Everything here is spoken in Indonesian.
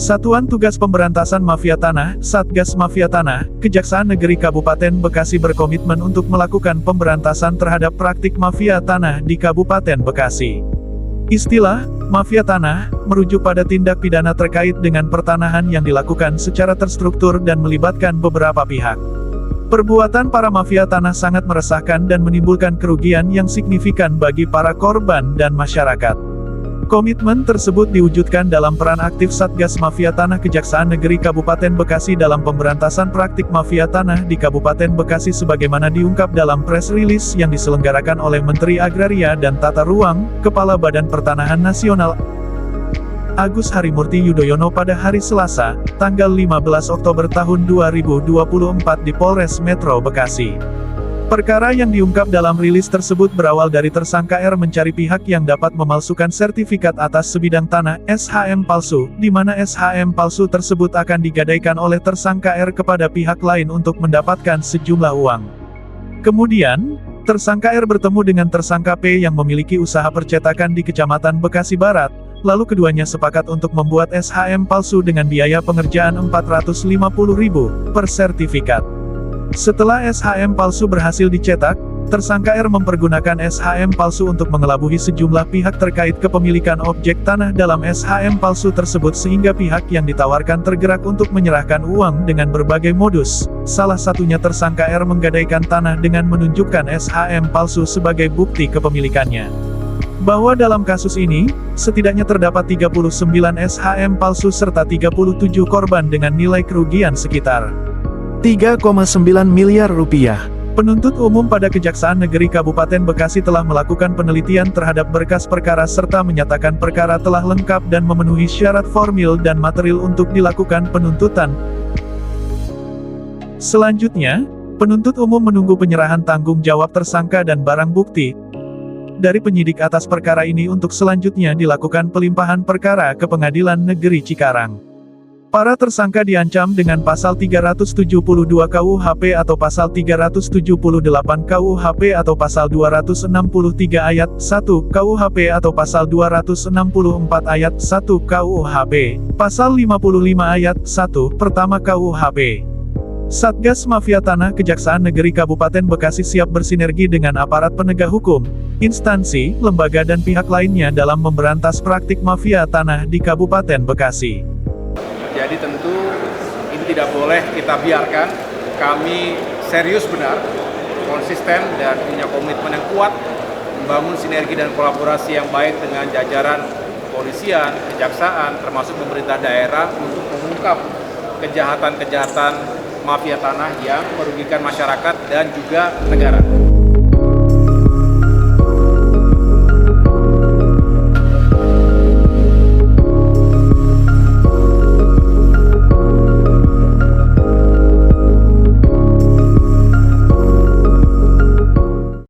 Satuan Tugas Pemberantasan Mafia Tanah, Satgas Mafia Tanah, Kejaksaan Negeri Kabupaten Bekasi berkomitmen untuk melakukan pemberantasan terhadap praktik mafia tanah di Kabupaten Bekasi. Istilah mafia tanah merujuk pada tindak pidana terkait dengan pertanahan yang dilakukan secara terstruktur dan melibatkan beberapa pihak. Perbuatan para mafia tanah sangat meresahkan dan menimbulkan kerugian yang signifikan bagi para korban dan masyarakat. Komitmen tersebut diwujudkan dalam peran aktif Satgas Mafia Tanah Kejaksaan Negeri Kabupaten Bekasi dalam pemberantasan praktik mafia tanah di Kabupaten Bekasi sebagaimana diungkap dalam press release yang diselenggarakan oleh Menteri Agraria dan Tata Ruang, Kepala Badan Pertanahan Nasional, Agus Harimurti Yudhoyono pada hari Selasa, tanggal 15 Oktober tahun 2024 di Polres Metro Bekasi. Perkara yang diungkap dalam rilis tersebut berawal dari tersangka R mencari pihak yang dapat memalsukan sertifikat atas sebidang tanah (SHM) palsu, di mana SHM palsu tersebut akan digadaikan oleh tersangka R kepada pihak lain untuk mendapatkan sejumlah uang. Kemudian, tersangka R bertemu dengan tersangka P yang memiliki usaha percetakan di Kecamatan Bekasi Barat, lalu keduanya sepakat untuk membuat SHM palsu dengan biaya pengerjaan Rp450.000 per sertifikat. Setelah SHM palsu berhasil dicetak, tersangka R mempergunakan SHM palsu untuk mengelabui sejumlah pihak terkait kepemilikan objek tanah dalam SHM palsu tersebut sehingga pihak yang ditawarkan tergerak untuk menyerahkan uang dengan berbagai modus. Salah satunya tersangka R menggadaikan tanah dengan menunjukkan SHM palsu sebagai bukti kepemilikannya. Bahwa dalam kasus ini, setidaknya terdapat 39 SHM palsu serta 37 korban dengan nilai kerugian sekitar Rp3,9 miliar. Penuntut umum pada Kejaksaan Negeri Kabupaten Bekasi telah melakukan penelitian terhadap berkas perkara serta menyatakan perkara telah lengkap dan memenuhi syarat formil dan material untuk dilakukan penuntutan. Selanjutnya, penuntut umum menunggu penyerahan tanggung jawab tersangka dan barang bukti dari penyidik atas perkara ini untuk selanjutnya dilakukan pelimpahan perkara ke Pengadilan Negeri Cikarang. Para tersangka diancam dengan pasal 372 KUHP atau pasal 378 KUHP atau pasal 263 ayat 1 KUHP atau pasal 264 ayat 1 KUHP, pasal 55 ayat 1 pertama KUHP. Satgas Mafia Tanah Kejaksaan Negeri Kabupaten Bekasi siap bersinergi dengan aparat penegak hukum, instansi, lembaga dan pihak lainnya dalam memberantas praktik mafia tanah di Kabupaten Bekasi. Jadi tentu ini tidak boleh kita biarkan. Kami serius benar, konsisten dan punya komitmen yang kuat membangun sinergi dan kolaborasi yang baik dengan jajaran kepolisian, kejaksaan, termasuk pemerintah daerah untuk mengungkap kejahatan-kejahatan mafia tanah yang merugikan masyarakat dan juga negara.